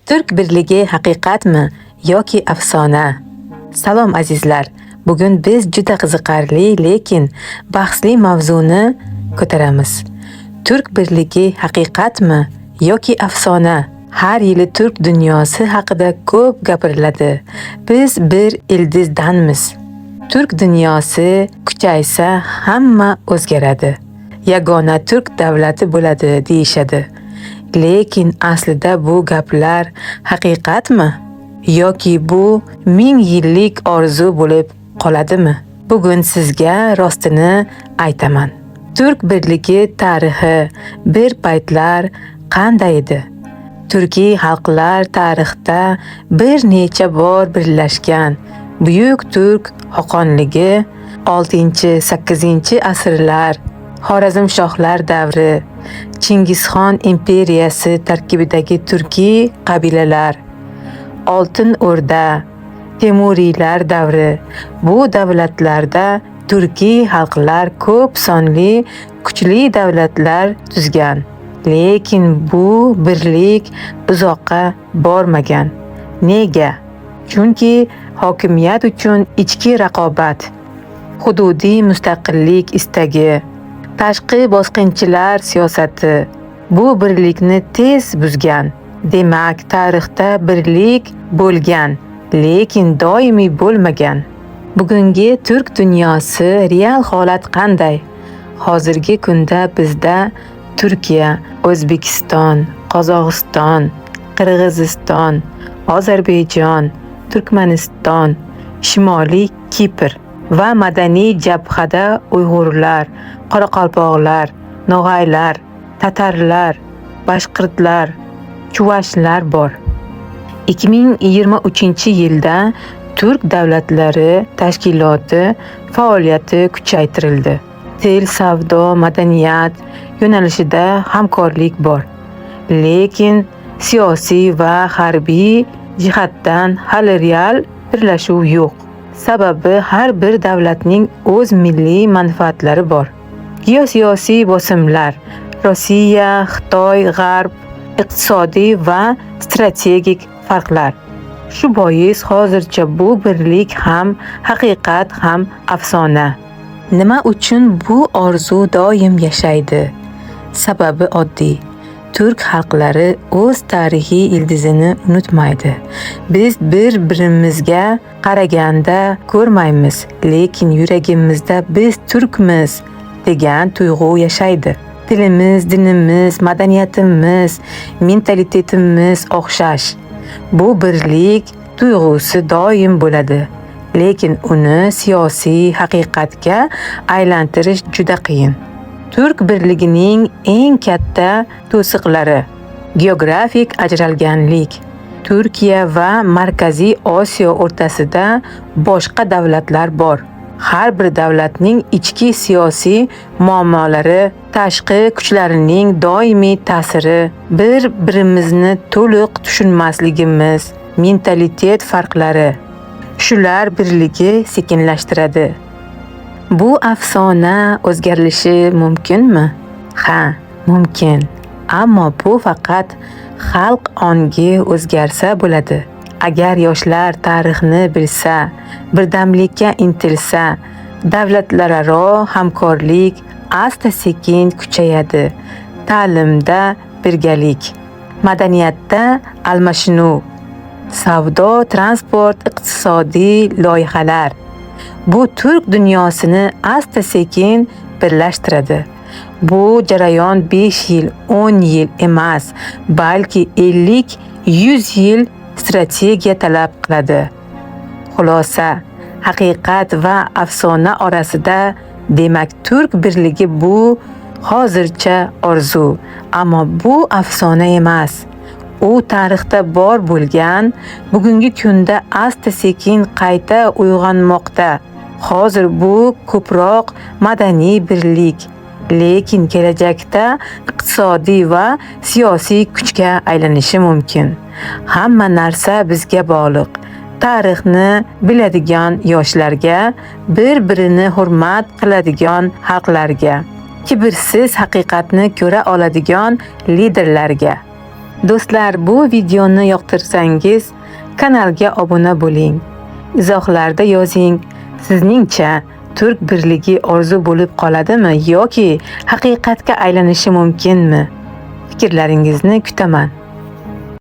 Turk birligi haqiqatmi yoki afsona? Salom azizlar. Bugun biz juda qiziqarli lekin bahsli mavzuni ko'taramiz. Turk birligi haqiqatmi yoki afsona? Har yili turk dunyosi haqida ko'p gapiriladi. Biz bir ildizdanmiz. Turk dunyosi kuchaysa hamma o'zgaradi. Yagona turk davlati bo'ladi deyishadi. Lekin aslida bu gaplar haqiqatmi? Yoki bu 1000 yillik orzu bo'lib qoladimi? Bugun sizga rostini aytaman. Turk birligi tarixi bir paytlar qanday edi? Turkiy xalqlar tarixda bir necha bor birlashgan. Buyuk turk xoqonligi 6-8 asrlar, Xorazmshohlar davri, Chingizxon imperiyasi tarkibidagi turkiy qabilalar, Oltin O'rda, Temuriylar davri. Bu davlatlarda turkiy xalqlar ko'p sonli, kuchli davlatlar tuzgan. Lekin bu birlik uzoqqa bormagan. Nega? Chunki hokimiyat uchun ichki raqobat, hududiy mustaqillik istagi, tashqi bosqinchilar siyosati bu birlikni tez buzgan. Demak, tarixda birlik bo'lgan, lekin doimiy bo'lmagan. Bugungi turk dunyosi real holat qanday? Hozirgi kunda bizda Turkiya, O'zbekiston, Qozog'iston, Qirg'iziston, Ozarbayjon, Turkmaniston, Shimoliy Kipr va madaniy jabhada Uyg'urlar, Qoraqalpoqlar, Nog'aylar, Tatarlar, Bashqirtlar, Chuvashlar bor. 2023-yilda Turk davlatlari tashkiloti faoliyati kuchaytirildi. Til, savdo, madaniyat yo'nalishida hamkorlik bor. Lekin siyosiy va harbiy jihatdan hali real birlashuv yo'q. Sababi har bir davlatning o'z milliy manfaatlari bor. Geosiyosiy bosimlar, Rossiya, Xitoy, G'arb, iqtisodiy va strategik farqlar. Shu bois hozircha bu birlik ham haqiqat ham afsona. Nima uchun bu orzu doim yashaydi? Sababi oddiy. Turk xalqlari o'z tarixiy ildizini unutmaydi. Biz bir-birimizga qaraganda ko'rmaymiz, lekin yuragimizda biz turkmiz degan tuyg'u yashaydi. Tilimiz, dinimiz, madaniyatimiz, mentalitetimiz o'xshash. Bu birlik tuyg'usi doim bo'ladi. Lekin uni siyosiy haqiqatga aylantirish juda qiyin. Turk birligining eng katta to'siqlari: geografik ajralganlik. Turkiya va Markaziy Osiyo o'rtasida boshqa davlatlar bor. Har bir davlatning ichki siyosiy muammolari, tashqi kuchlarining doimiy ta'siri, bir-birimizni to'liq tushunmasligimiz, mentalitet farqlari. Shular birligi sekinlashtiradi. Bu afsona o'zgarilishi mumkinmi? Ha, mumkin. Ammo bu faqat xalq ongi o'zgarsa bo'ladi. Agar yoshlar tarixni bilsa, birdamlikka intilsa, davlatlararo hamkorlik asta-sekin kuchayadi. Ta'limda birgalik, madaniyatda almashinuv, savdo, transport, iqtisodiy loyihalar. Bu turk dunyosini asta-sekin birlashtiradi. Bu jarayon 5 yil, 10 yil emas, balki 50-100 yil strategiya talab qiladi. Xulosa, haqiqat va afsona orasida, demak, turk birligi bu hozircha orzu, ammo bu afsona emas. U tarixda bor bo'lgan, bugungi kunda asta-sekin qayta uyg'onmoqda. Hozir bu ko'proq madaniy birlik, lekin kelajakda iqtisodiy va siyosiy kuchga aylanishi mumkin. Hamma narsa bizga bog'liq. Tarixni biladigan yoshlarga, bir-birini hurmat qiladigan xalqlarga, kibrsiz haqiqatni ko'ra oladigan liderlarga. Do'stlar, bu videoni yoqtirsangiz, kanalga obuna bo'ling. Izohlarda yozing, sizningcha turk birligi orzu bo'lib qoladimi yoki haqiqatga aylanishi mumkinmi? Fikrlaringizni kutaman.